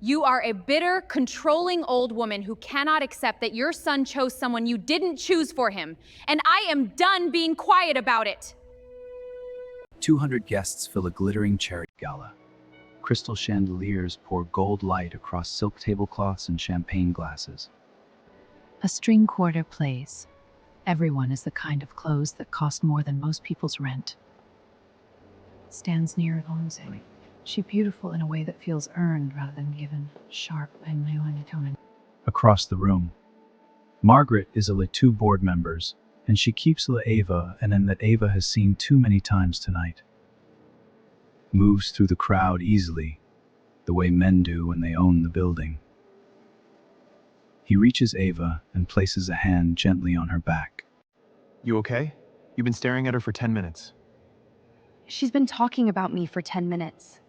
You are a bitter, controlling old woman who cannot accept that your son chose someone you didn't choose for him, and I am done being quiet about it. 200 guests fill a glittering charity gala. Crystal chandeliers pour gold light across silk tablecloths and champagne glasses. A string quarter plays. Everyone is the kind of clothes that cost more than most people's rent. Stands near Alonso. She beautiful in a way that feels earned rather than given. Sharp and melatonin. Across the room, Margaret is a the two board members, and she keeps la Ava and then that Ava has seen too many times tonight. Moves through the crowd easily, the way men do when they own the building. He reaches Ava and places a hand gently on her back. You okay? You've been staring at her for 10 minutes. She's been talking about me for 10 minutes.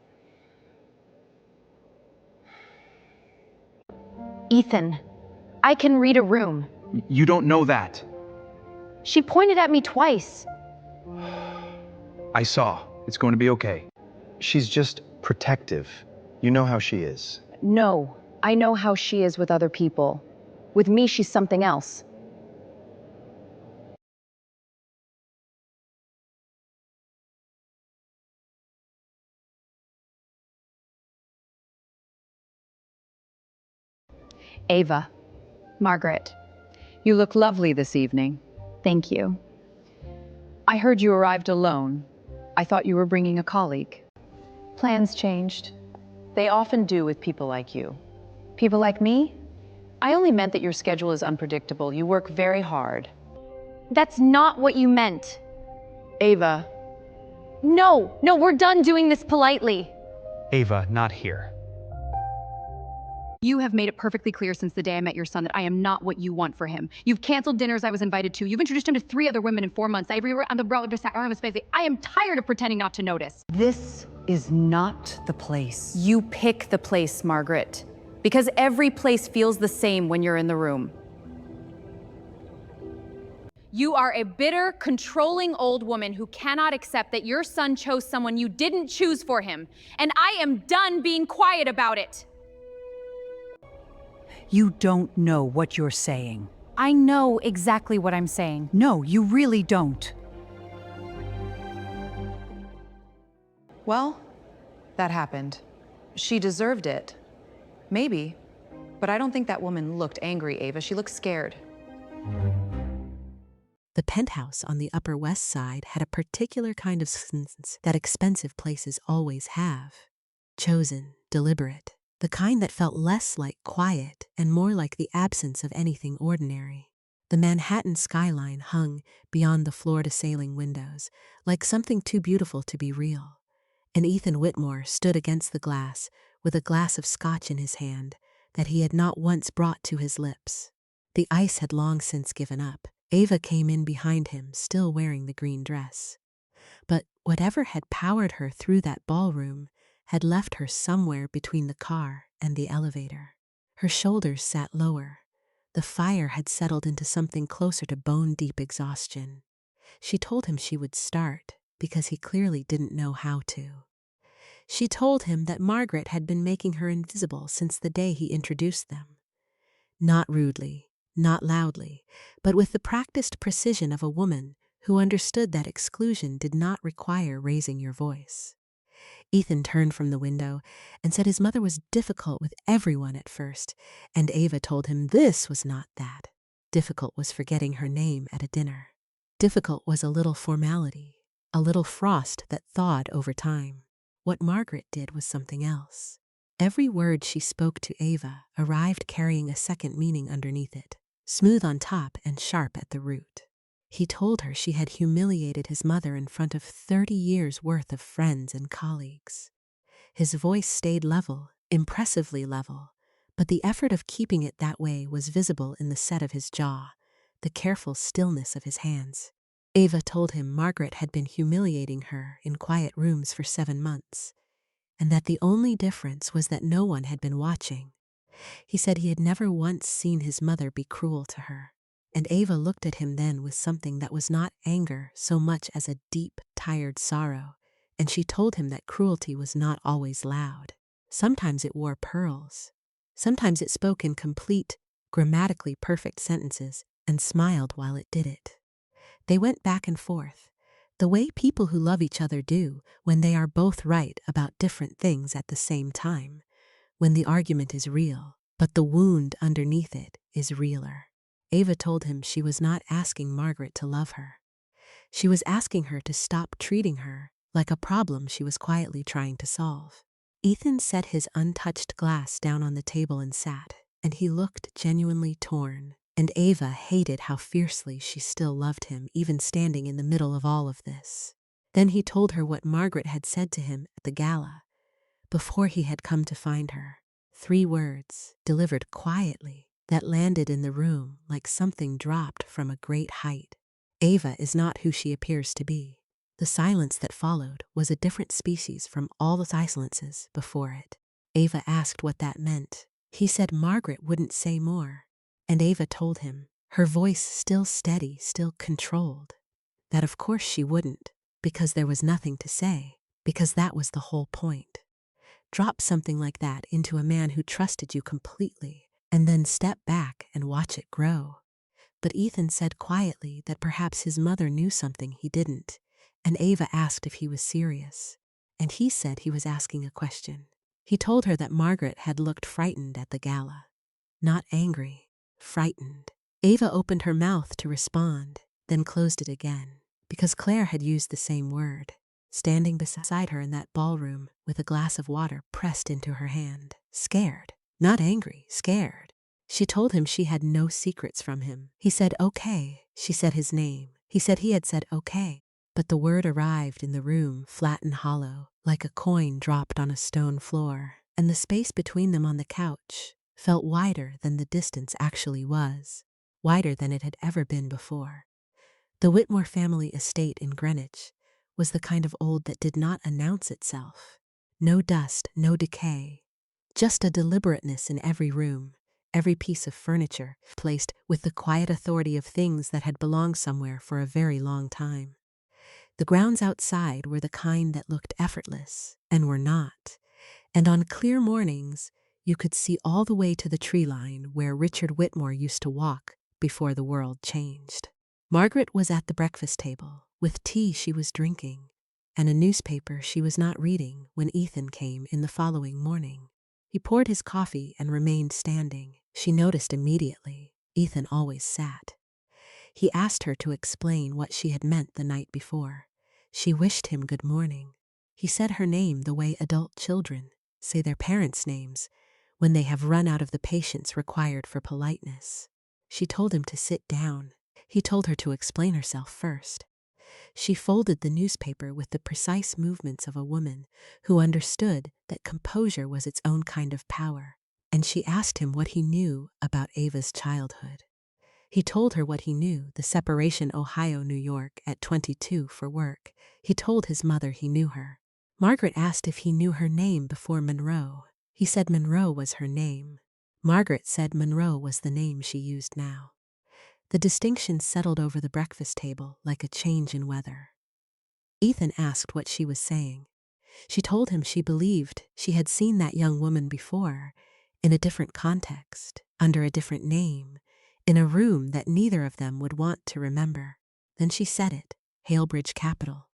Ethan, I can read a room. You don't know that. She pointed at me twice. I saw. It's going to be okay. She's just protective. You know how she is. No, I know how she is with other people. With me, she's something else. Ava. Margaret. You look lovely this evening. Thank you. I heard you arrived alone. I thought you were bringing a colleague. Plans changed. They often do with people like you. People like me? I only meant that your schedule is unpredictable. You work very hard. That's not what you meant. Ava. No, we're done doing this politely. Ava, not here. You have made it perfectly clear since the day I met your son that I am not what you want for him. You've canceled dinners I was invited to. You've introduced him to 3 other women in 4 months. I am tired of pretending not to notice. This is not the place. You pick the place, Margaret. Because every place feels the same when you're in the room. You are a bitter, controlling old woman who cannot accept that your son chose someone you didn't choose for him, and I am done being quiet about it. You don't know what you're saying. I know exactly what I'm saying. No, you really don't. Well, that happened. She deserved it. Maybe. But I don't think that woman looked angry, Ava. She looked scared. The penthouse on the Upper West Side had a particular kind of sense that expensive places always have. Chosen, deliberate, the kind that felt less like quiet and more like the absence of anything ordinary. The Manhattan skyline hung beyond the floor-to-ceiling windows, like something too beautiful to be real. And Ethan Whitmore stood against the glass with a glass of scotch in his hand that he had not once brought to his lips. The ice had long since given up. Ava came in behind him, still wearing the green dress. But whatever had powered her through that ballroom had left her somewhere between the car and the elevator. Her shoulders sat lower. The fire had settled into something closer to bone-deep exhaustion. She told him she would start, because he clearly didn't know how to. She told him that Margaret had been making her invisible since the day he introduced them. Not rudely, not loudly, but with the practiced precision of a woman who understood that exclusion did not require raising your voice. Ethan turned from the window and said his mother was difficult with everyone at first, and Ava told him this was not that. Difficult was forgetting her name at a dinner. Difficult was a little formality, a little frost that thawed over time. What Margaret did was something else. Every word she spoke to Ava arrived carrying a second meaning underneath it, smooth on top and sharp at the root. He told her she had humiliated his mother in front of 30 years' worth of friends and colleagues. His voice stayed level, impressively level, but the effort of keeping it that way was visible in the set of his jaw, the careful stillness of his hands. Ava told him Margaret had been humiliating her in quiet rooms for 7 months, and that the only difference was that no one had been watching. He said he had never once seen his mother be cruel to her. And Ava looked at him then with something that was not anger so much as a deep, tired sorrow, and she told him that cruelty was not always loud. Sometimes it wore pearls. Sometimes it spoke in complete, grammatically perfect sentences and smiled while it did it. They went back and forth, the way people who love each other do when they are both right about different things at the same time, when the argument is real, but the wound underneath it is realer. Ava told him she was not asking Margaret to love her. She was asking her to stop treating her like a problem she was quietly trying to solve. Ethan set his untouched glass down on the table and sat, and he looked genuinely torn. And Ava hated how fiercely she still loved him, even standing in the middle of all of this. Then he told her what Margaret had said to him at the gala, before he had come to find her. 3 words, delivered quietly, that landed in the room like something dropped from a great height. Ava is not who she appears to be. The silence that followed was a different species from all the silences before it. Ava asked what that meant. He said Margaret wouldn't say more. And Ava told him, her voice still steady, still controlled, that of course she wouldn't, because there was nothing to say, because that was the whole point. Drop something like that into a man who trusted you completely, and then step back and watch it grow. But Ethan said quietly that perhaps his mother knew something he didn't, and Ava asked if he was serious, and he said he was asking a question. He told her that Margaret had looked frightened at the gala, not angry. Frightened. Ava opened her mouth to respond, then closed it again, because Clare had used the same word, standing beside her in that ballroom with a glass of water pressed into her hand. Scared. Not angry, scared. She told him she had no secrets from him. He said okay. She said his name. He said he had said okay. But the word arrived in the room flat and hollow, like a coin dropped on a stone floor, and the space between them on the couch felt wider than the distance actually was, wider than it had ever been before. The Whitmore family estate in Greenwich was the kind of old that did not announce itself. No dust, no decay, just a deliberateness in every room, every piece of furniture placed with the quiet authority of things that had belonged somewhere for a very long time. The grounds outside were the kind that looked effortless and were not, and on clear mornings you could see all the way to the tree line where Richard Whitmore used to walk before the world changed. Margaret was at the breakfast table, with tea she was drinking, and a newspaper she was not reading when Ethan came in the following morning. He poured his coffee and remained standing. She noticed immediately. Ethan always sat. He asked her to explain what she had meant the night before. She wished him good morning. He said her name the way adult children say their parents' names when they have run out of the patience required for politeness. She told him to sit down. He told her to explain herself first. She folded the newspaper with the precise movements of a woman who understood that composure was its own kind of power, and she asked him what he knew about Ava's childhood. He told her what he knew, the separation Ohio-New York at 22 for work. He told his mother he knew her. Margaret asked if he knew her name before Monroe. He said Monroe was her name. Margaret said Monroe was the name she used now. The distinction settled over the breakfast table like a change in weather. Ethan asked what she was saying. She told him she believed she had seen that young woman before, in a different context, under a different name, in a room that neither of them would want to remember. Then she said it, Halebridge Capital.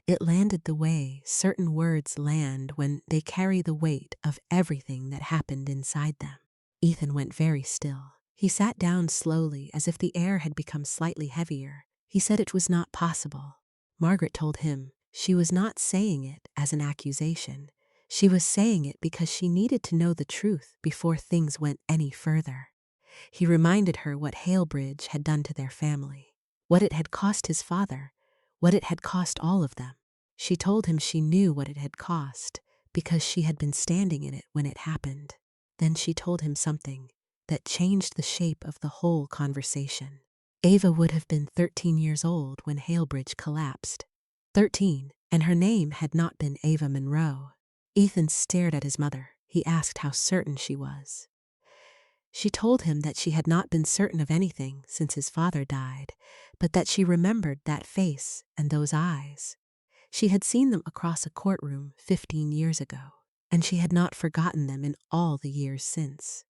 It landed the way certain words land when they carry the weight of everything that happened inside them. Ethan went very still. He sat down slowly as if the air had become slightly heavier. He said it was not possible. Margaret told him she was not saying it as an accusation. She was saying it because she needed to know the truth before things went any further. He reminded her what Halebridge had done to their family, what it had cost his father, what it had cost all of them. She told him she knew what it had cost because she had been standing in it when it happened. Then she told him something that changed the shape of the whole conversation. Ava would have been 13 years old when Halebridge collapsed. 13, and her name had not been Ava Monroe. Ethan stared at his mother. He asked how certain she was. She told him that she had not been certain of anything since his father died, but that she remembered that face and those eyes. She had seen them across a courtroom 15 years ago. and she had not forgotten them in all the years since.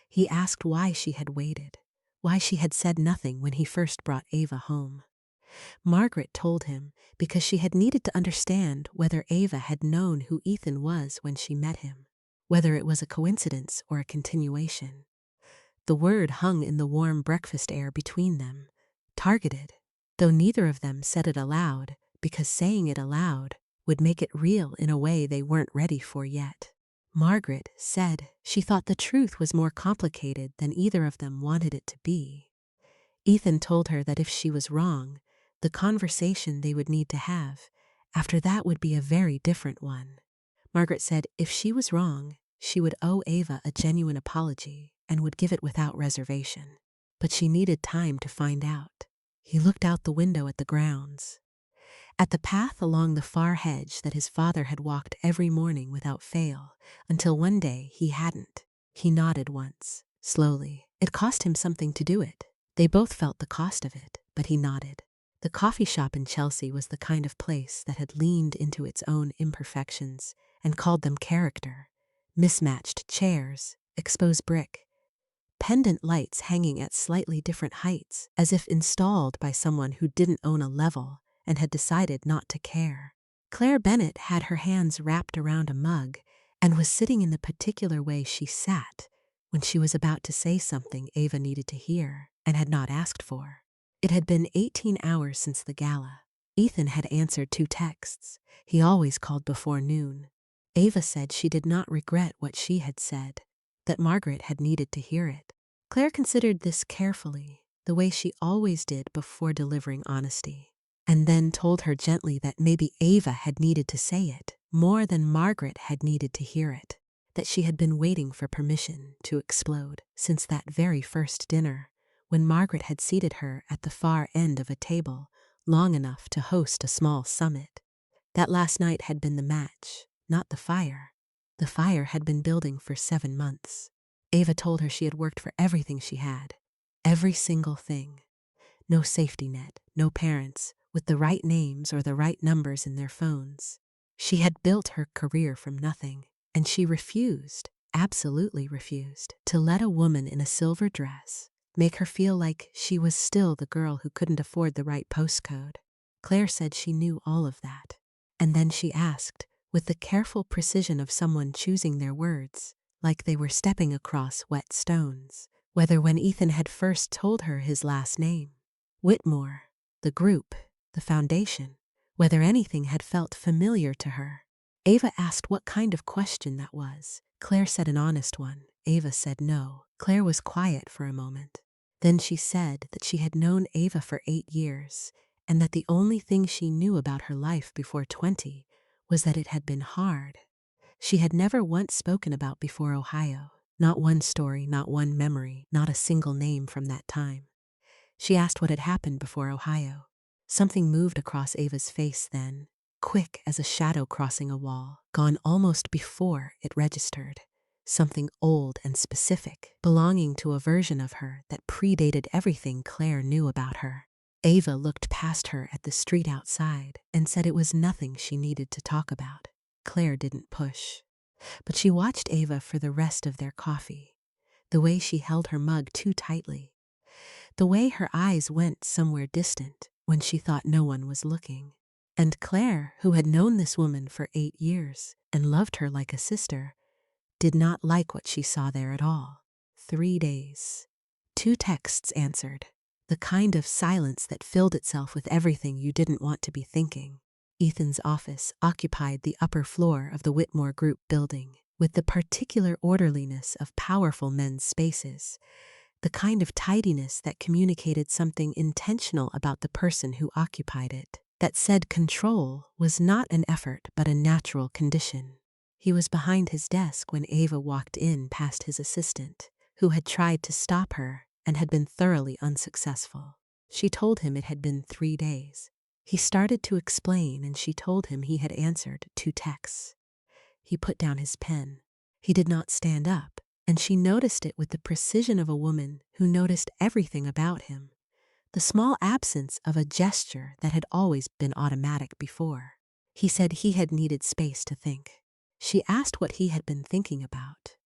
He asked why she had waited, why she had said nothing when he first brought Ava home. Margaret told him because she had needed to understand whether Ava had known who Ethan was when she met him, whether it was a coincidence or a continuation. The word hung in the warm breakfast air between them, targeted, though neither of them said it aloud, because saying it aloud would make it real in a way they weren't ready for yet. Margaret said she thought the truth was more complicated than either of them wanted it to be. Ethan told her that if she was wrong, the conversation they would need to have after that would be a very different one. Margaret said if she was wrong, she would owe Ava a genuine apology and would give it without reservation. But she needed time to find out. He looked out the window at the grounds, at the path along the far hedge that his father had walked every morning without fail, until one day he hadn't. He nodded once, slowly. It cost him something to do it. They both felt the cost of it, but he nodded. The coffee shop in Chelsea was the kind of place that had leaned into its own imperfections and called them character. Mismatched chairs, exposed brick, pendant lights hanging at slightly different heights, as if installed by someone who didn't own a level and had decided not to care. Clare Bennett had her hands wrapped around a mug and was sitting in the particular way she sat when she was about to say something Ava needed to hear and had not asked for. It had been 18 hours since the gala. Ethan had answered 2 texts. He always called before noon. Ava said she did not regret what she had said, that Margaret had needed to hear it. Clare considered this carefully, the way she always did before delivering honesty, and then told her gently that maybe Ava had needed to say it more than Margaret had needed to hear it, that she had been waiting for permission to explode since that very first dinner, when Margaret had seated her at the far end of a table long enough to host a small summit. That last night had been the match, not the fire. The fire had been building for 7 months. Ava told her she had worked for everything she had, every single thing. No safety net, no parents with the right names or the right numbers in their phones. She had built her career from nothing, and she refused, absolutely refused, to let a woman in a silver dress make her feel like she was still the girl who couldn't afford the right postcode. Clare said she knew all of that, and then she asked, with the careful precision of someone choosing their words, like they were stepping across wet stones, whether when Ethan had first told her his last name, Whitmore, the group, the foundation, whether anything had felt familiar to her. Ava asked what kind of question that was. Clare said an honest one. Ava said no. Clare was quiet for a moment. Then she said that she had known Ava for 8 years, and that the only thing she knew about her life before 20 was that it had been hard. She had never once spoken about before Ohio. Not one story, not one memory, not a single name from that time. She asked what had happened before Ohio. Something moved across Ava's face then, quick as a shadow crossing a wall, gone almost before it registered. Something old and specific, belonging to a version of her that predated everything Clare knew about her. Ava looked past her at the street outside and said it was nothing she needed to talk about. Clare didn't push, but she watched Ava for the rest of their coffee, the way she held her mug too tightly, the way her eyes went somewhere distant when she thought no one was looking. And Clare, who had known this woman for 8 years and loved her like a sister, did not like what she saw there at all. 3 days. 2 texts answered, the kind of silence that filled itself with everything you didn't want to be thinking. Ethan's office occupied the upper floor of the Whitmore Group building, with the particular orderliness of powerful men's spaces, the kind of tidiness that communicated something intentional about the person who occupied it, that said control was not an effort but a natural condition. He was behind his desk when Ava walked in past his assistant, who had tried to stop her and had been thoroughly unsuccessful. She told him it had been 3 days. He started to explain and she told him he had answered 2 texts. He put down his pen. He did not stand up, and she noticed it with the precision of a woman who noticed everything about him, the small absence of a gesture that had always been automatic before. He said he had needed space to think. She asked what he had been thinking about,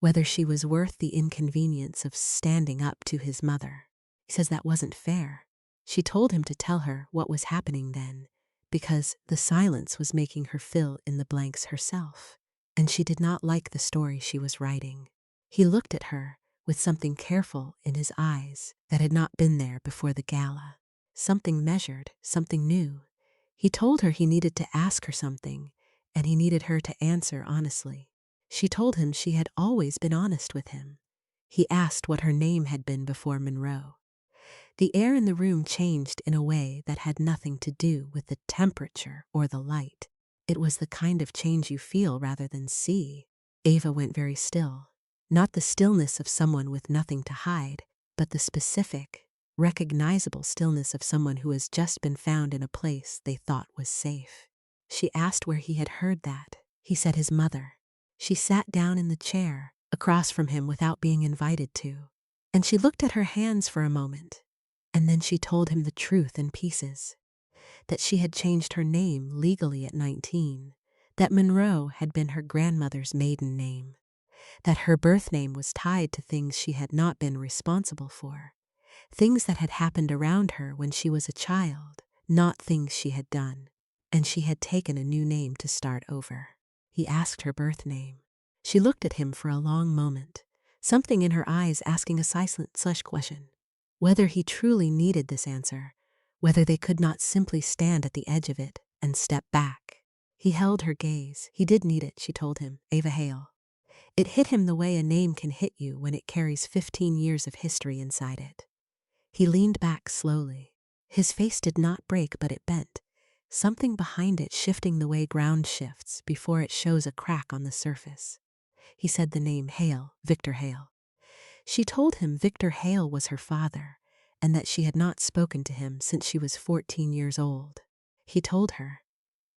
whether she was worth the inconvenience of standing up to his mother. He says that wasn't fair. She told him to tell her what was happening then, because the silence was making her fill in the blanks herself, and she did not like the story she was writing. He looked at her with something careful in his eyes that had not been there before the gala. Something measured, something new. He told her he needed to ask her something, and he needed her to answer honestly. She told him she had always been honest with him. He asked what her name had been before Monroe. The air in the room changed in a way that had nothing to do with the temperature or the light. It was the kind of change you feel rather than see. Ava went very still. Not the stillness of someone with nothing to hide, but the specific, recognizable stillness of someone who has just been found in a place they thought was safe. She asked where he had heard that. He said his mother. She sat down in the chair across from him without being invited to, and she looked at her hands for a moment, and then she told him the truth in pieces. That she had changed her name legally at 19, that Monroe had been her grandmother's maiden name, that her birth name was tied to things she had not been responsible for, things that had happened around her when she was a child, not things she had done, and she had taken a new name to start over. He asked her birth name. She looked at him for a long moment, something in her eyes asking a silent question. Whether he truly needed this answer, whether they could not simply stand at the edge of it and step back. He held her gaze. He did need it, she told him. Ava Hale. It hit him the way a name can hit you when it carries 15 years of history inside it. He leaned back slowly. His face did not break, but it bent, something behind it shifting the way ground shifts before it shows a crack on the surface. He said the name Hale, Victor Hale. She told him Victor Hale was her father, and that she had not spoken to him since she was 14 years old. He told her,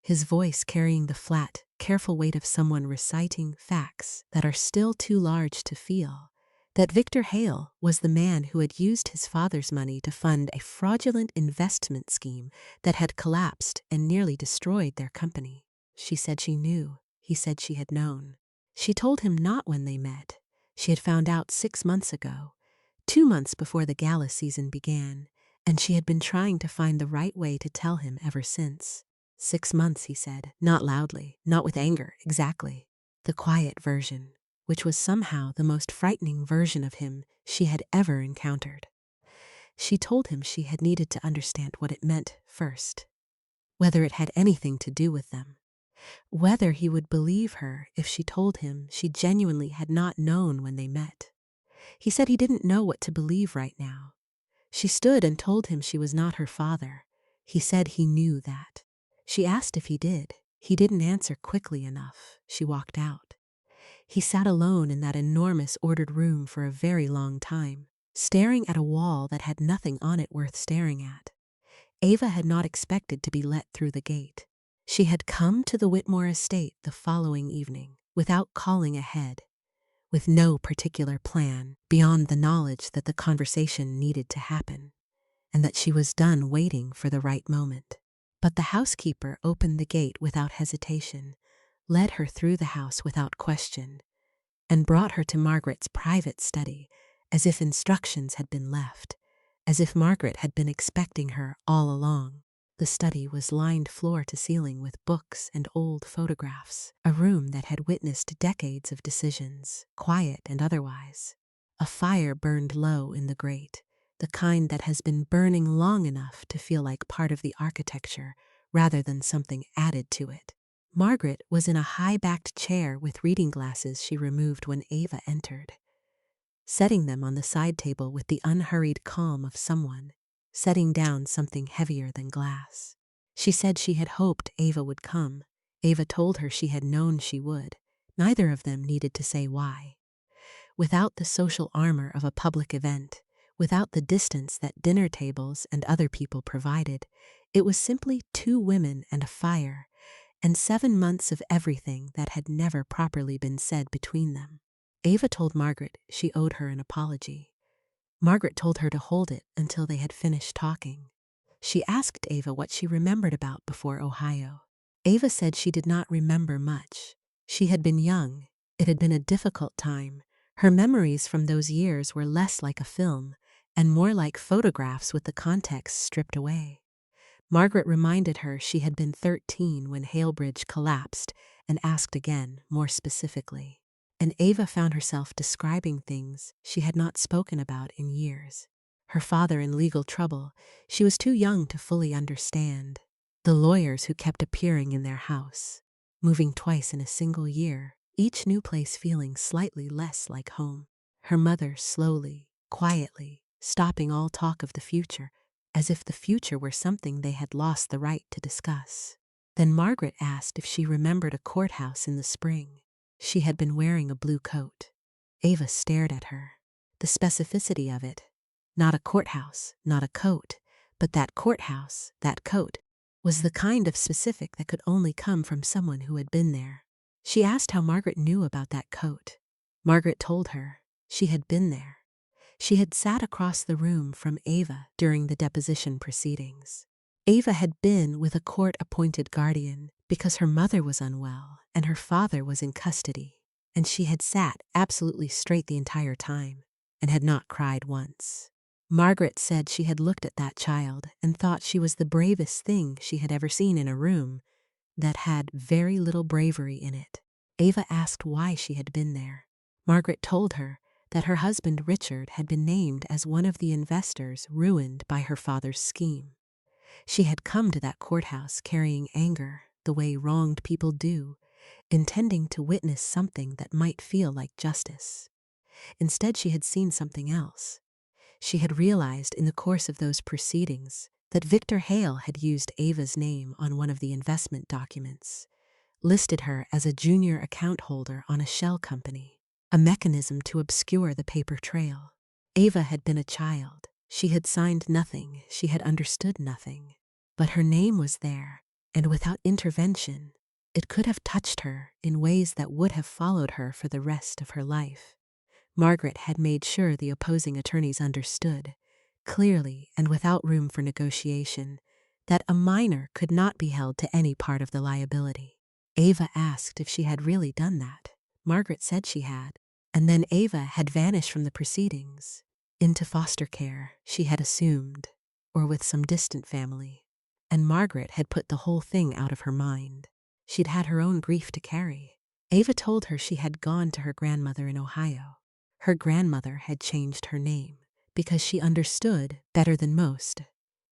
his voice carrying the flat, careful weight of someone reciting facts that are still too large to feel, that Victor Hale was the man who had used his father's money to fund a fraudulent investment scheme that had collapsed and nearly destroyed their company. She said she knew. He said she had known. She told him not when they met. She had found out 6 months ago, 2 months before the gala season began, and she had been trying to find the right way to tell him ever since. 6 months, he said, not loudly, not with anger, exactly. The quiet version, which was somehow the most frightening version of him she had ever encountered. She told him she had needed to understand what it meant first, whether it had anything to do with them, whether he would believe her if she told him she genuinely had not known when they met. He said he didn't know what to believe right now. She stood and told him she was not her father. He said he knew that. She asked if he did. He didn't answer quickly enough. She walked out. He sat alone in that enormous ordered room for a very long time, staring at a wall that had nothing on it worth staring at. Ava had not expected to be let through the gate. She had come to the Whitmore estate the following evening, without calling ahead, with no particular plan beyond the knowledge that the conversation needed to happen, and that she was done waiting for the right moment. But the housekeeper opened the gate without hesitation, led her through the house without question, and brought her to Margaret's private study, as if instructions had been left, as if Margaret had been expecting her all along. The study was lined floor to ceiling with books and old photographs, a room that had witnessed decades of decisions, quiet and otherwise. A fire burned low in the grate, the kind that has been burning long enough to feel like part of the architecture rather than something added to it. Margaret was in a high-backed chair with reading glasses she removed when Ava entered, setting them on the side table with the unhurried calm of someone setting down something heavier than glass. She said she had hoped Ava would come. Ava told her she had known she would. Neither of them needed to say why. Without the social armor of a public event, without the distance that dinner tables and other people provided, it was simply 2 women and a fire, and 7 months of everything that had never properly been said between them. Ava told Margaret she owed her an apology. Margaret told her to hold it until they had finished talking. She asked Ava what she remembered about before Ohio. Ava said she did not remember much. She had been young. It had been a difficult time. Her memories from those years were less like a film and more like photographs with the context stripped away. Margaret reminded her she had been 13 when Halebridge collapsed and asked again, more specifically. And Ava found herself describing things she had not spoken about in years. Her father in legal trouble, she was too young to fully understand. The lawyers who kept appearing in their house, moving twice in a single year, each new place feeling slightly less like home. Her mother slowly, quietly, stopping all talk of the future, as if the future were something they had lost the right to discuss. Then Margaret asked if she remembered a courthouse in the spring. She had been wearing a blue coat. Ava stared at her. The specificity of it. Not a courthouse, not a coat, but that courthouse, that coat, was the kind of specific that could only come from someone who had been there. She asked how Margaret knew about that coat. Margaret told her she had been there. She had sat across the room from Ava during the deposition proceedings. Ava had been with a court-appointed guardian because her mother was unwell and her father was in custody, and she had sat absolutely straight the entire time and had not cried once. Margaret said she had looked at that child and thought she was the bravest thing she had ever seen in a room that had very little bravery in it. Ava asked why she had been there. Margaret told her that her husband Richard had been named as one of the investors ruined by her father's scheme. She had come to that courthouse carrying anger, the way wronged people do, intending to witness something that might feel like justice. Instead, she had seen something else. She had realized in the course of those proceedings that Victor Hale had used Ava's name on one of the investment documents, listed her as a junior account holder on a shell company, a mechanism to obscure the paper trail. Ava had been a child. She had signed nothing. She had understood nothing. But her name was there, and without intervention, it could have touched her in ways that would have followed her for the rest of her life. Margaret had made sure the opposing attorneys understood, clearly and without room for negotiation, that a minor could not be held to any part of the liability. Ava asked if she had really done that. Margaret said she had, and then Ava had vanished from the proceedings, into foster care, she had assumed, or with some distant family, and Margaret had put the whole thing out of her mind. She'd had her own grief to carry. Ava told her she had gone to her grandmother in Ohio. Her grandmother had changed her name because she understood, better than most,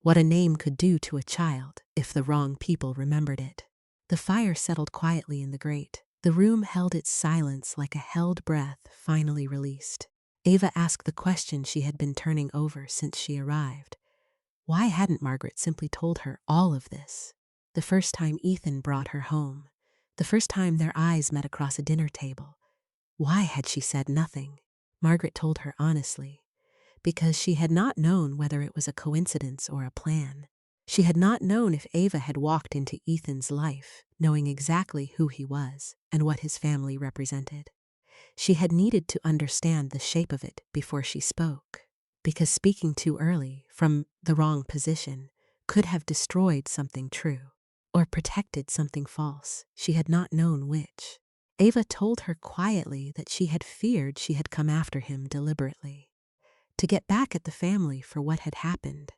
what a name could do to a child if the wrong people remembered it. The fire settled quietly in the grate. The room held its silence like a held breath finally released. Ava asked the question she had been turning over since she arrived. Why hadn't Margaret simply told her all of this? The first time Ethan brought her home, the first time their eyes met across a dinner table, why had she said nothing? Margaret told her honestly, because she had not known whether it was a coincidence or a plan. She had not known if Ava had walked into Ethan's life, knowing exactly who he was and what his family represented. She had needed to understand the shape of it before she spoke, because speaking too early, from the wrong position, could have destroyed something true, or protected something false. She had not known which. Ava told her quietly that she had feared she had come after him deliberately, to get back at the family for what had happened.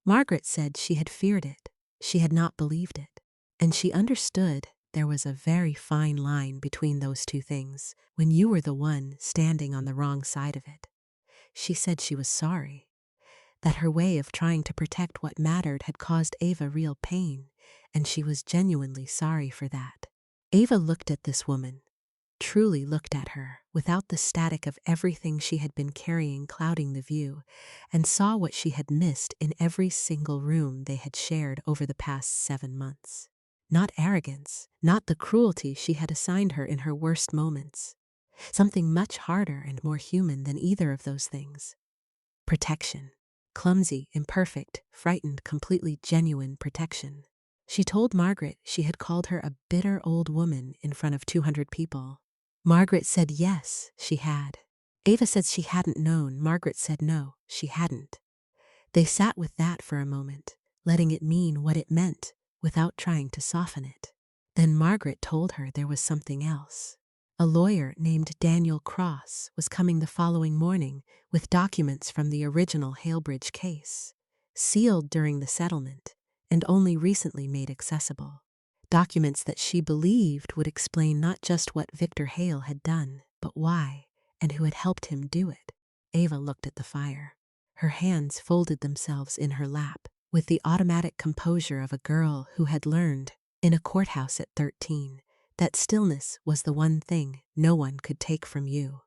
Margaret said she had feared it. She had not believed it. And she understood there was a very fine line between those two things when you were the one standing on the wrong side of it. She said she was sorry, that her way of trying to protect what mattered had caused Ava real pain, and she was genuinely sorry for that. Ava looked at this woman, truly looked at her, without the static of everything she had been carrying clouding the view, and saw what she had missed in every single room they had shared over the past 7 months. Not arrogance, not the cruelty she had assigned her in her worst moments. Something much harder and more human than either of those things. Protection. Clumsy, imperfect, frightened, completely genuine protection. She told Margaret she had called her a bitter old woman in front of 200 people. Margaret said yes, she had. Ava said she hadn't known. Margaret said no, she hadn't. They sat with that for a moment, letting it mean what it meant without trying to soften it. Then Margaret told her there was something else. A lawyer named Daniel Cross was coming the following morning with documents from the original Halebridge case, sealed during the settlement and only recently made accessible. Documents that she believed would explain not just what Victor Hale had done, but why and who had helped him do it. Ava looked at the fire. Her hands folded themselves in her lap with the automatic composure of a girl who had learned in a courthouse at 13 that stillness was the one thing no one could take from you.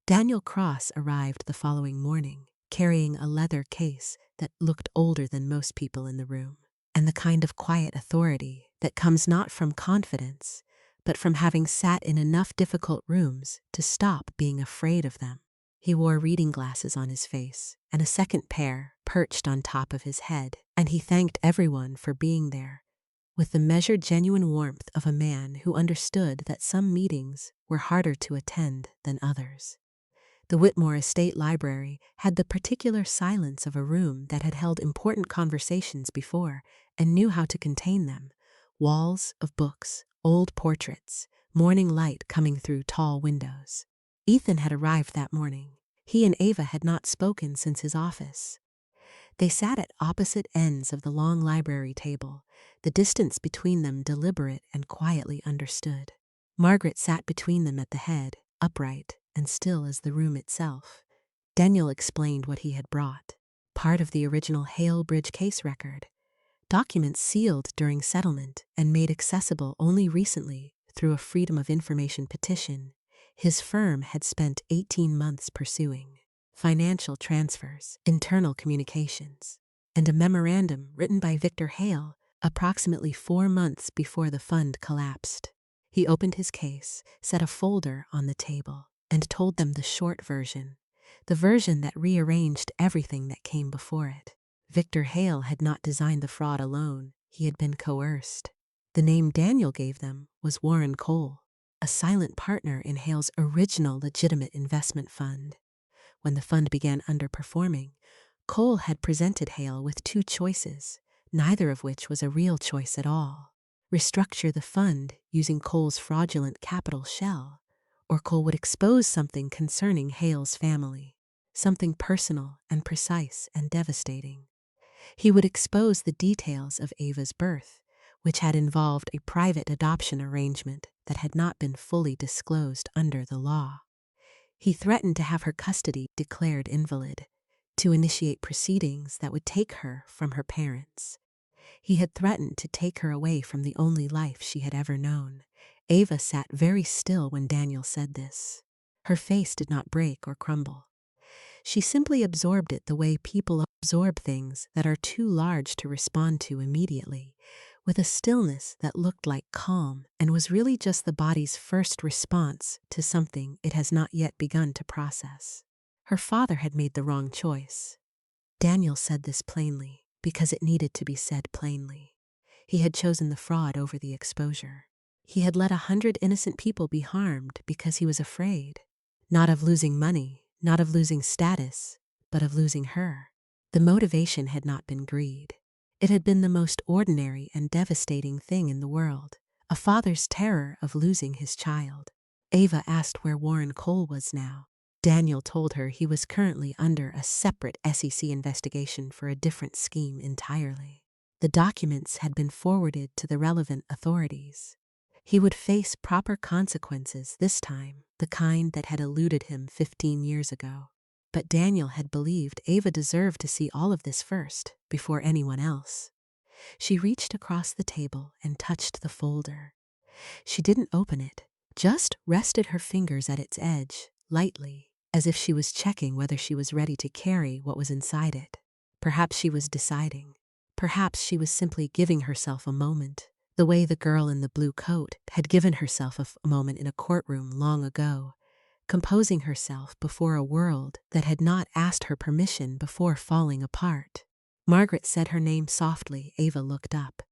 Daniel Cross arrived the following morning, carrying a leather case that looked older than most people in the room, and the kind of quiet authority that comes not from confidence, but from having sat in enough difficult rooms to stop being afraid of them. He wore reading glasses on his face, and a second pair perched on top of his head, and he thanked everyone for being there, with the measured, genuine warmth of a man who understood that some meetings were harder to attend than others. The Whitmore Estate Library had the particular silence of a room that had held important conversations before and knew how to contain them. Walls of books, old portraits, morning light coming through tall windows. Ethan had arrived that morning. He and Ava had not spoken since his office. They sat at opposite ends of the long library table, the distance between them deliberate and quietly understood. Margaret sat between them at the head, upright and still as the room itself. Daniel explained what he had brought. Part of the original Halebridge case record. Documents sealed during settlement and made accessible only recently through a Freedom of Information petition his firm had spent 18 months pursuing. Financial transfers, internal communications, and a memorandum written by Victor Hale approximately 4 months before the fund collapsed. He opened his case, set a folder on the table, and told them the short version, the version that rearranged everything that came before it. Victor Hale had not designed the fraud alone, he had been coerced. The name Daniel gave them was Warren Cole, a silent partner in Hale's original legitimate investment fund. When the fund began underperforming, Cole had presented Hale with 2 choices, neither of which was a real choice at all. Restructure the fund using Cole's fraudulent capital shell, or Cole would expose something concerning Hale's family, something personal and precise and devastating. He would expose the details of Ava's birth, which had involved a private adoption arrangement that had not been fully disclosed under the law. He threatened to have her custody declared invalid, to initiate proceedings that would take her from her parents. He had threatened to take her away from the only life she had ever known. Ava sat very still when Daniel said this. Her face did not break or crumble. She simply absorbed it the way people absorb things that are too large to respond to immediately, with a stillness that looked like calm and was really just the body's first response to something it has not yet begun to process. Her father had made the wrong choice. Daniel said this plainly because it needed to be said plainly. He had chosen the fraud over the exposure. He had let 100 innocent people be harmed because he was afraid, not of losing money, not of losing status, but of losing her. The motivation had not been greed. It had been the most ordinary and devastating thing in the world, a father's terror of losing his child. Ava asked where Warren Cole was now. Daniel told her he was currently under a separate SEC investigation for a different scheme entirely. The documents had been forwarded to the relevant authorities. He would face proper consequences this time, the kind that had eluded him 15 years ago. But Daniel had believed Ava deserved to see all of this first, before anyone else. She reached across the table and touched the folder. She didn't open it, just rested her fingers at its edge, lightly, as if she was checking whether she was ready to carry what was inside it. Perhaps she was deciding. Perhaps she was simply giving herself a moment, the way the girl in the blue coat had given herself a moment in a courtroom long ago, composing herself before a world that had not asked her permission before falling apart. Margaret said her name softly. Ava looked up,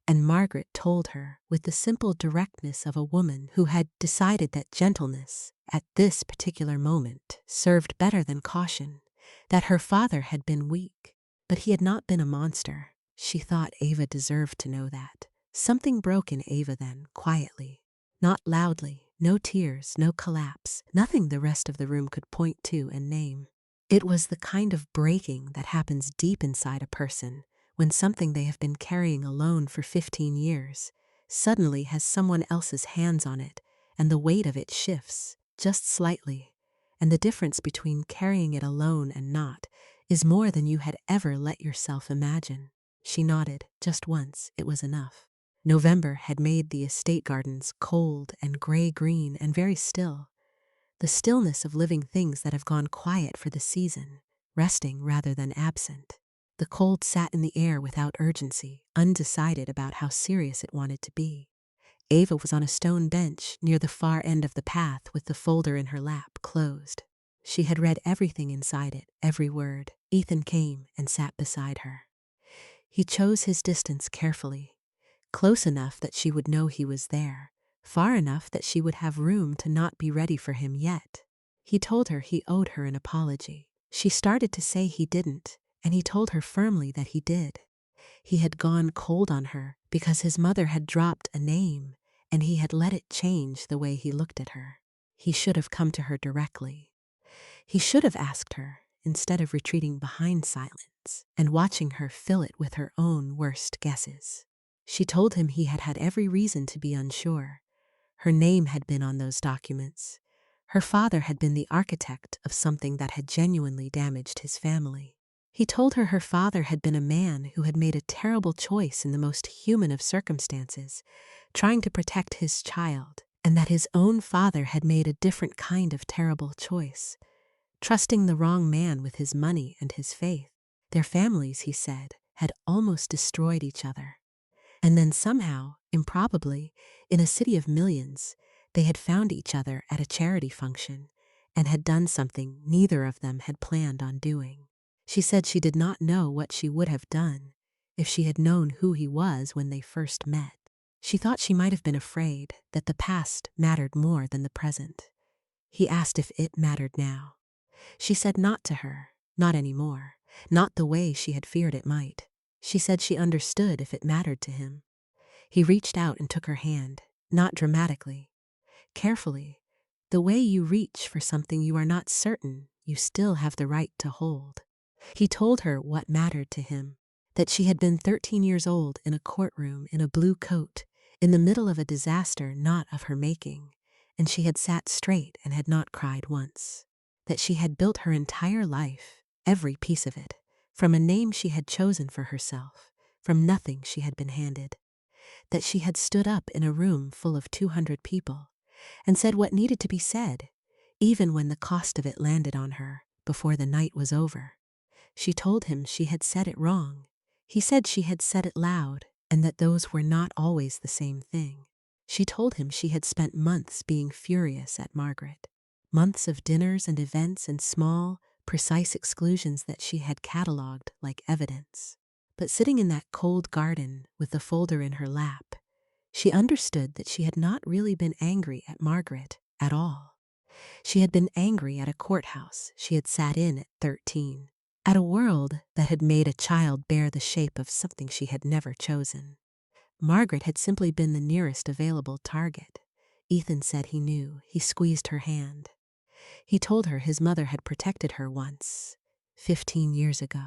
and Margaret told her with the simple directness of a woman who had decided that gentleness, at this particular moment, served better than caution, that her father had been weak, but he had not been a monster. She thought Ava deserved to know that. Something broke in Ava then, quietly. Not loudly, no tears, no collapse, nothing the rest of the room could point to and name. It was the kind of breaking that happens deep inside a person when something they have been carrying alone for 15 years suddenly has someone else's hands on it, and the weight of it shifts, just slightly, and the difference between carrying it alone and not is more than you had ever let yourself imagine. She nodded, just once, it was enough. November had made the estate gardens cold and gray-green and very still. The stillness of living things that have gone quiet for the season, resting rather than absent. The cold sat in the air without urgency, undecided about how serious it wanted to be. Ava was on a stone bench near the far end of the path with the folder in her lap, closed. She had read everything inside it, every word. Ethan came and sat beside her. He chose his distance carefully, close enough that she would know he was there, far enough that she would have room to not be ready for him yet. He told her he owed her an apology. She started to say he didn't, and he told her firmly that he did. He had gone cold on her because his mother had dropped a name, and he had let it change the way he looked at her. He should have come to her directly. He should have asked her, instead of retreating behind silence and watching her fill it with her own worst guesses. She told him he had had every reason to be unsure. Her name had been on those documents. Her father had been the architect of something that had genuinely damaged his family. He told her father had been a man who had made a terrible choice in the most human of circumstances, trying to protect his child, and that his own father had made a different kind of terrible choice, trusting the wrong man with his money and his faith. Their families, he said, had almost destroyed each other. And then somehow, improbably, in a city of millions, they had found each other at a charity function and had done something neither of them had planned on doing. She said she did not know what she would have done if she had known who he was when they first met. She thought she might have been afraid that the past mattered more than the present. He asked if it mattered now. She said not to her, not anymore, not the way she had feared it might. She said she understood if it mattered to him. He reached out and took her hand, not dramatically, carefully, the way you reach for something you are not certain you still have the right to hold. He told her what mattered to him, that she had been 13 years old in a courtroom in a blue coat, in the middle of a disaster not of her making, and she had sat straight and had not cried once. That she had built her entire life, every piece of it, from a name she had chosen for herself, from nothing she had been handed. That she had stood up in a room full of 200 people and said what needed to be said, even when the cost of it landed on her before the night was over. She told him she had said it wrong. He said she had said it loud, and that those were not always the same thing. She told him she had spent months being furious at Margaret. Months of dinners and events and small, precise exclusions that she had catalogued like evidence. But sitting in that cold garden with the folder in her lap, she understood that she had not really been angry at Margaret at all. She had been angry at a courthouse she had sat in at 13, at a world that had made a child bear the shape of something she had never chosen. Margaret had simply been the nearest available target. Ethan said he knew. He squeezed her hand. He told her his mother had protected her once, 15 years ago,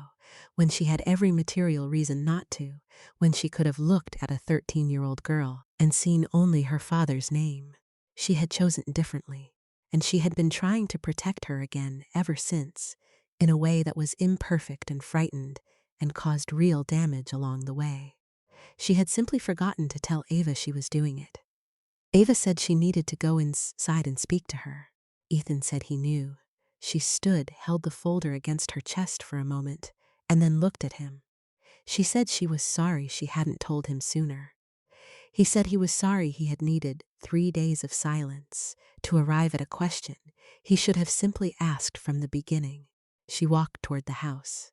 when she had every material reason not to, when she could have looked at a 13-year-old girl and seen only her father's name. She had chosen differently, and she had been trying to protect her again ever since, in a way that was imperfect and frightened and caused real damage along the way. She had simply forgotten to tell Ava she was doing it. Ava said she needed to go inside and speak to her. Ethan said he knew. She stood, held the folder against her chest for a moment, and then looked at him. She said she was sorry she hadn't told him sooner. He said he was sorry he had needed 3 days of silence to arrive at a question he should have simply asked from the beginning. She walked toward the house.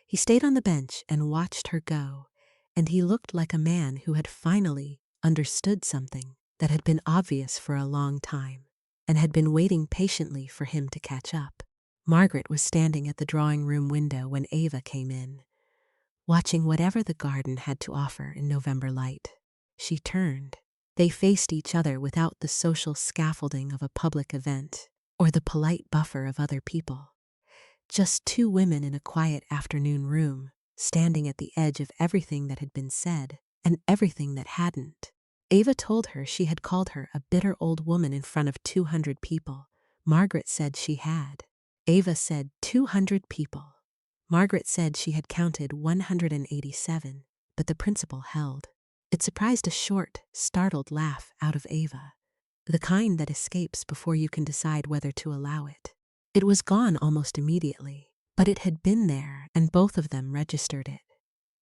He stayed on the bench and watched her go, and he looked like a man who had finally understood something that had been obvious for a long time and had been waiting patiently for him to catch up. Margaret was standing at the drawing room window when Ava came in, watching whatever the garden had to offer in November light. She turned. They faced each other without the social scaffolding of a public event or the polite buffer of other people. Just two women in a quiet afternoon room, standing at the edge of everything that had been said and everything that hadn't. Ava told her she had called her a bitter old woman in front of 200 people. Margaret said she had. Ava said 200 people. Margaret said she had counted 187, but the principle held. It surprised a short, startled laugh out of Ava, the kind that escapes before you can decide whether to allow it. It was gone almost immediately, but it had been there, and both of them registered it.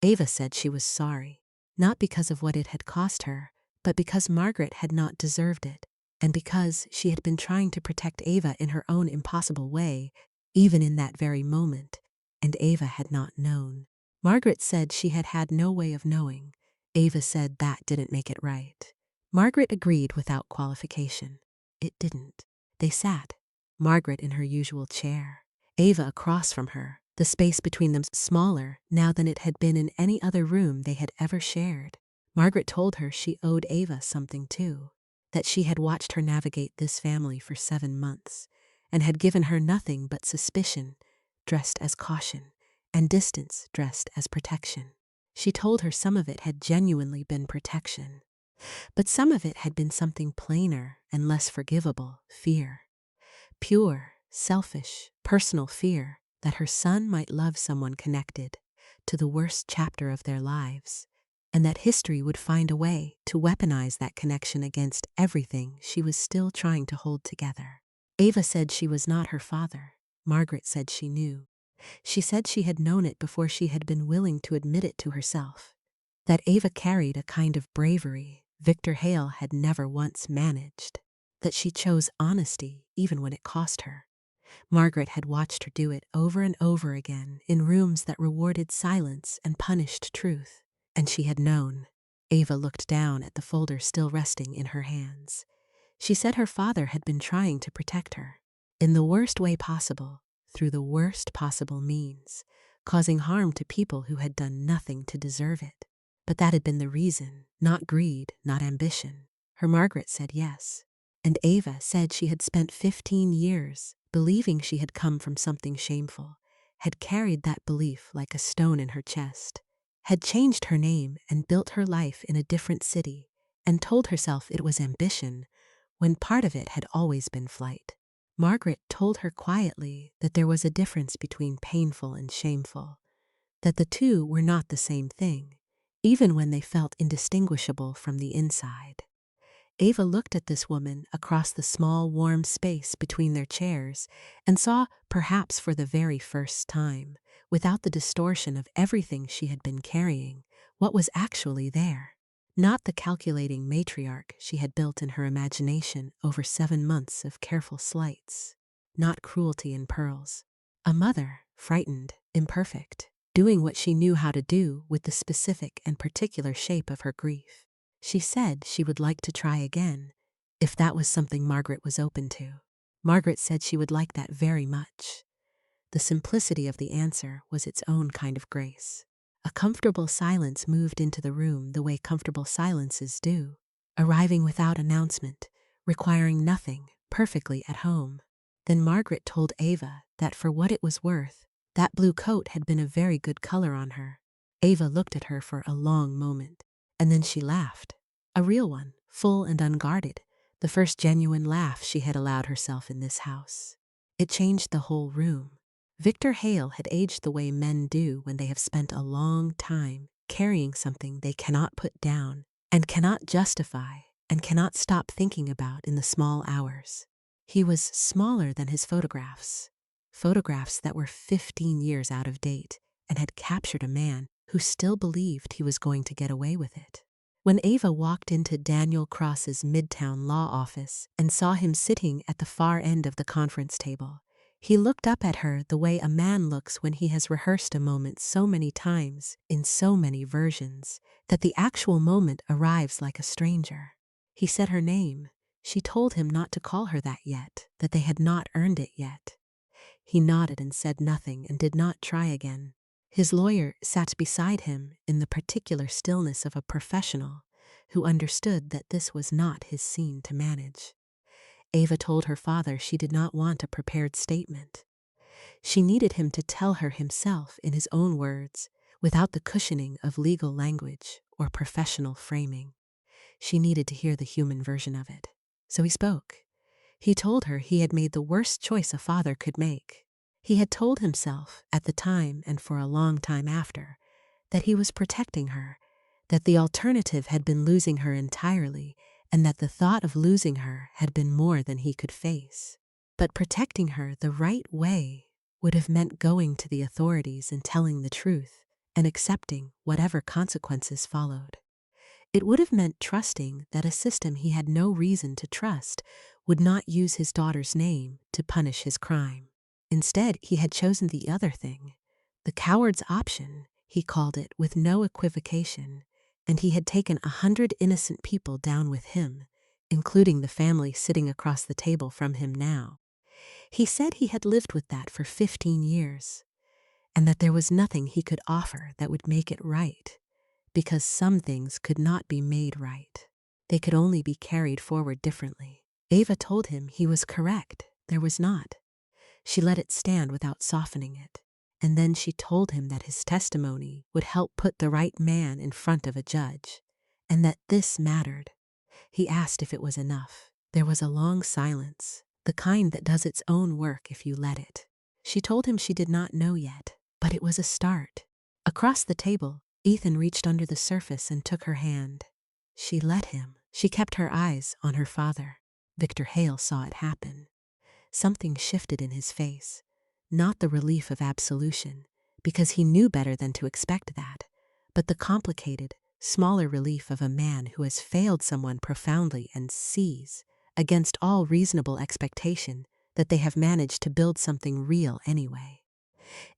Ava said she was sorry, not because of what it had cost her, but because Margaret had not deserved it, and because she had been trying to protect Ava in her own impossible way, even in that very moment, and Ava had not known. Margaret said she had had no way of knowing. Ava said that didn't make it right. Margaret agreed without qualification. It didn't. They sat. Margaret in her usual chair, Ava across from her, the space between them smaller now than it had been in any other room they had ever shared. Margaret told her she owed Ava something too, that she had watched her navigate this family for 7 months, and had given her nothing but suspicion, dressed as caution, and distance dressed as protection. She told her some of it had genuinely been protection, but some of it had been something plainer and less forgivable, fear. Pure, selfish, personal fear that her son might love someone connected to the worst chapter of their lives, and that history would find a way to weaponize that connection against everything she was still trying to hold together. Ava said she was not her father. Margaret said she knew. She said she had known it before she had been willing to admit it to herself. That Ava carried a kind of bravery Victor Hale had never once managed. That she chose honesty even when it cost her. Margaret had watched her do it over and over again in rooms that rewarded silence and punished truth, and she had known. Ava looked down at the folder still resting in her hands. She said her father had been trying to protect her, in the worst way possible, through the worst possible means, causing harm to people who had done nothing to deserve it. But that had been the reason, not greed, not ambition. Her Margaret said yes. And Ava said she had spent 15 years believing she had come from something shameful, had carried that belief like a stone in her chest, had changed her name and built her life in a different city, and told herself it was ambition, when part of it had always been flight. Margaret told her quietly that there was a difference between painful and shameful, that the two were not the same thing, even when they felt indistinguishable from the inside. Ava looked at this woman across the small, warm space between their chairs and saw, perhaps for the very first time, without the distortion of everything she had been carrying, what was actually there. Not the calculating matriarch she had built in her imagination over 7 months of careful slights. Not cruelty in pearls. A mother, frightened, imperfect, doing what she knew how to do with the specific and particular shape of her grief. She said she would like to try again, if that was something Margaret was open to. Margaret said she would like that very much. The simplicity of the answer was its own kind of grace. A comfortable silence moved into the room the way comfortable silences do, arriving without announcement, requiring nothing, perfectly at home. Then Margaret told Ava that for what it was worth, that blue coat had been a very good color on her. Ava looked at her for a long moment, and then she laughed. A real one, full and unguarded, the first genuine laugh she had allowed herself in this house. It changed the whole room. Victor Hale had aged the way men do when they have spent a long time carrying something they cannot put down and cannot justify and cannot stop thinking about in the small hours. He was smaller than his photographs that were 15 years out of date and had captured a man who still believed he was going to get away with it. When Ava walked into Daniel Cross's Midtown law office and saw him sitting at the far end of the conference table, he looked up at her the way a man looks when he has rehearsed a moment so many times, in so many versions, that the actual moment arrives like a stranger. He said her name. She told him not to call her that yet, that they had not earned it yet. He nodded and said nothing and did not try again. His lawyer sat beside him in the particular stillness of a professional who understood that this was not his scene to manage. Ava told her father she did not want a prepared statement. She needed him to tell her himself in his own words, without the cushioning of legal language or professional framing. She needed to hear the human version of it. So he spoke. He told her he had made the worst choice a father could make. He had told himself, at the time and for a long time after, that he was protecting her, that the alternative had been losing her entirely, and that the thought of losing her had been more than he could face. But protecting her the right way would have meant going to the authorities and telling the truth, and accepting whatever consequences followed. It would have meant trusting that a system he had no reason to trust would not use his daughter's name to punish his crime. Instead, he had chosen the other thing, the coward's option, he called it with no equivocation, and he had taken 100 innocent people down with him, including the family sitting across the table from him now. He said he had lived with that for 15 years, and that there was nothing he could offer that would make it right, because some things could not be made right. They could only be carried forward differently. Ava told him he was correct, there was not. She let it stand without softening it, and then she told him that his testimony would help put the right man in front of a judge, and that this mattered. He asked if it was enough. There was a long silence, the kind that does its own work if you let it. She told him she did not know yet, but it was a start. Across the table, Ethan reached under the surface and took her hand. She let him. She kept her eyes on her father. Victor Hale saw it happen. Something shifted in his face, not the relief of absolution, because he knew better than to expect that, but the complicated, smaller relief of a man who has failed someone profoundly and sees, against all reasonable expectation, that they have managed to build something real anyway.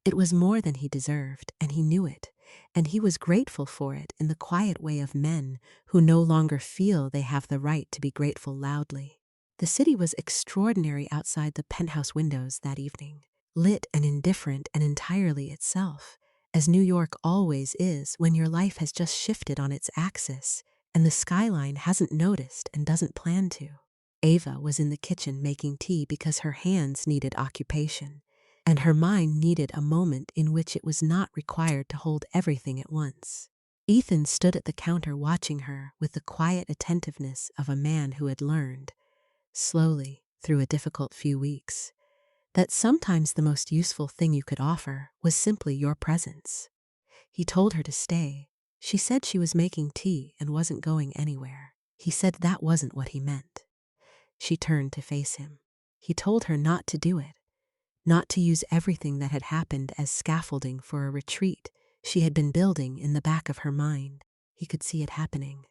It was more than he deserved, and he knew it, and he was grateful for it in the quiet way of men who no longer feel they have the right to be grateful loudly. The city was extraordinary outside the penthouse windows that evening, lit and indifferent and entirely itself, as New York always is when your life has just shifted on its axis and the skyline hasn't noticed and doesn't plan to. Ava was in the kitchen making tea because her hands needed occupation, and her mind needed a moment in which it was not required to hold everything at once. Ethan stood at the counter watching her with the quiet attentiveness of a man who had learned, slowly, through a difficult few weeks, that sometimes the most useful thing you could offer was simply your presence. He told her to stay. She said she was making tea and wasn't going anywhere. He said that wasn't what he meant. She turned to face him. He told her not to do it, not to use everything that had happened as scaffolding for a retreat she had been building in the back of her mind. He could see it happening.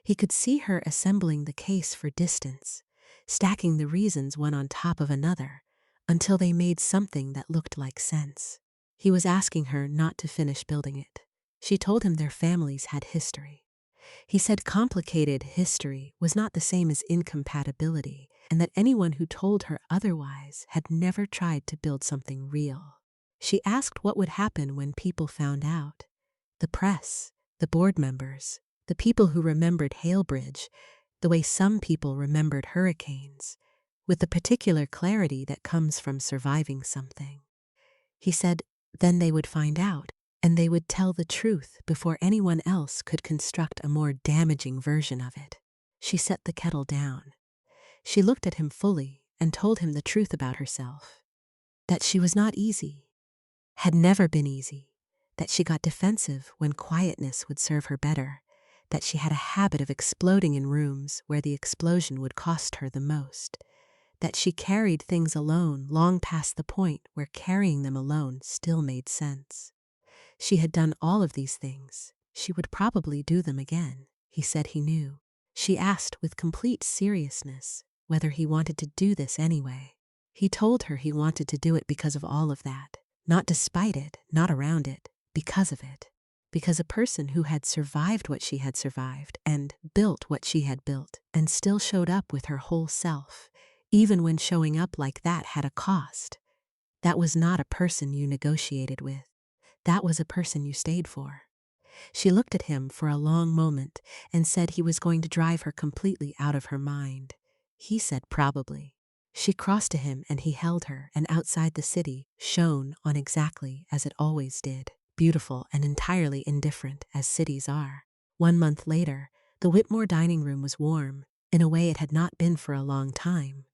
He could see her assembling the case for distance, stacking the reasons one on top of another, until they made something that looked like sense. He was asking her not to finish building it. She told him their families had history. He said complicated history was not the same as incompatibility, and that anyone who told her otherwise had never tried to build something real. She asked what would happen when people found out. The press, the board members, the people who remembered Halebridge, the way some people remembered hurricanes, with the particular clarity that comes from surviving something. He said, then they would find out, and they would tell the truth before anyone else could construct a more damaging version of it. She set the kettle down. She looked at him fully and told him the truth about herself. That she was not easy, had never been easy, that she got defensive when quietness would serve her better, that she had a habit of exploding in rooms where the explosion would cost her the most, that she carried things alone long past the point where carrying them alone still made sense. She had done all of these things. She would probably do them again. He said he knew. She asked with complete seriousness whether he wanted to do this anyway. He told her he wanted to do it because of all of that. Not despite it, not around it, because of it. Because a person who had survived what she had survived and built what she had built and still showed up with her whole self, even when showing up like that had a cost, that was not a person you negotiated with. That was a person you stayed for. She looked at him for a long moment and said he was going to drive her completely out of her mind. He said probably. She crossed to him and he held her, and outside the city shone on exactly as it always did, beautiful and entirely indifferent as cities are. 1 month later, the Whitmore dining room was warm, in a way it had not been for a long time.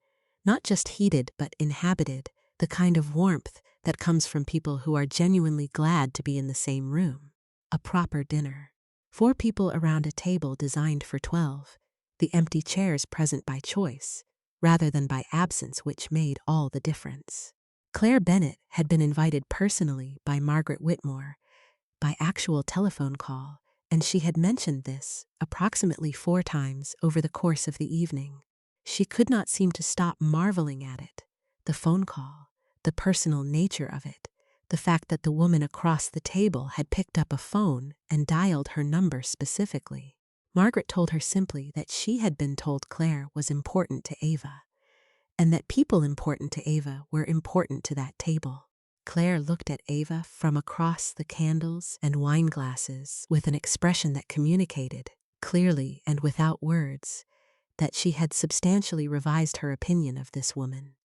Not just heated, but inhabited, the kind of warmth that comes from people who are genuinely glad to be in the same room. A proper dinner. 4 people around a table designed for 12, the empty chairs present by choice, rather than by absence, which made all the difference. Clare Bennett had been invited personally by Margaret Whitmore, by actual telephone call, and she had mentioned this approximately 4 times over the course of the evening. She could not seem to stop marveling at it. The phone call, the personal nature of it, the fact that the woman across the table had picked up a phone and dialed her number specifically. Margaret told her simply that she had been told Clare was important to Ava, and that people important to Ava were important to that table. Clare looked at Ava from across the candles and wine glasses with an expression that communicated, clearly and without words, that she had substantially revised her opinion of this woman,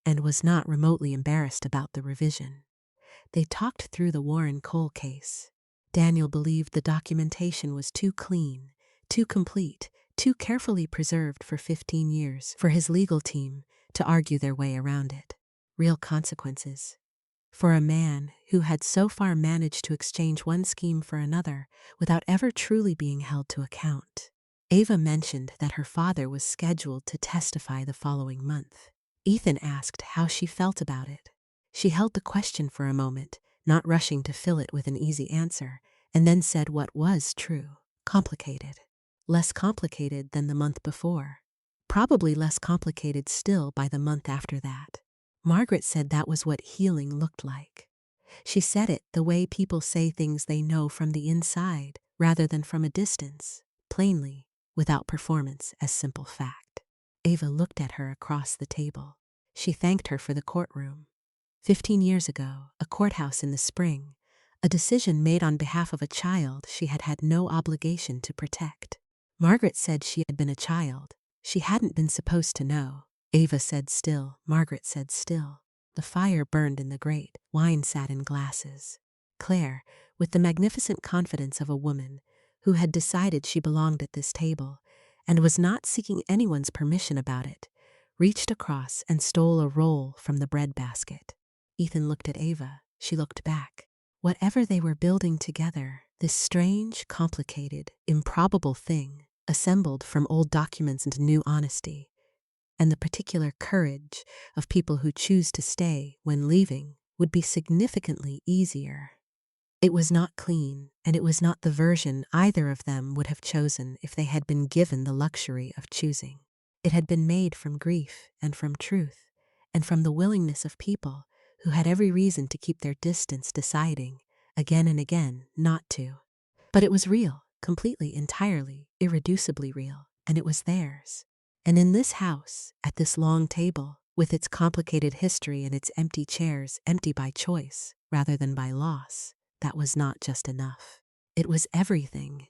and was not remotely embarrassed about the revision. They talked through the Warren Cole case. Daniel believed the documentation was too clean, too complete, too carefully preserved for 15 years for his legal team to argue their way around it. Real consequences. For a man who had so far managed to exchange one scheme for another without ever truly being held to account. Ava mentioned that her father was scheduled to testify the following month. Ethan asked how she felt about it. She held the question for a moment, not rushing to fill it with an easy answer, and then said what was true. Complicated. Less complicated than the month before. Probably less complicated still by the month after that. Margaret said that was what healing looked like. She said it the way people say things they know from the inside rather than from a distance, plainly, without performance as simple fact. Ava looked at her across the table. She thanked her for the courtroom. 15 years ago, a courthouse in the spring, a decision made on behalf of a child she had had no obligation to protect. Margaret said she had been a child. She hadn't been supposed to know. Ava said still. Margaret said still. The fire burned in the grate. Wine sat in glasses. Clare, with the magnificent confidence of a woman who had decided she belonged at this table and was not seeking anyone's permission about it, reached across and stole a roll from the bread basket. Ethan looked at Ava. She looked back. Whatever they were building together, this strange, complicated, improbable thing, assembled from old documents and new honesty, and the particular courage of people who choose to stay when leaving, would be significantly easier. It was not clean, and it was not the version either of them would have chosen if they had been given the luxury of choosing. It had been made from grief and from truth, and from the willingness of people who had every reason to keep their distance, deciding, again and again, not to. But it was real, completely, entirely, irreducibly real, and it was theirs. And in this house, at this long table, with its complicated history and its empty chairs, empty by choice rather than by loss, that was not just enough. It was everything.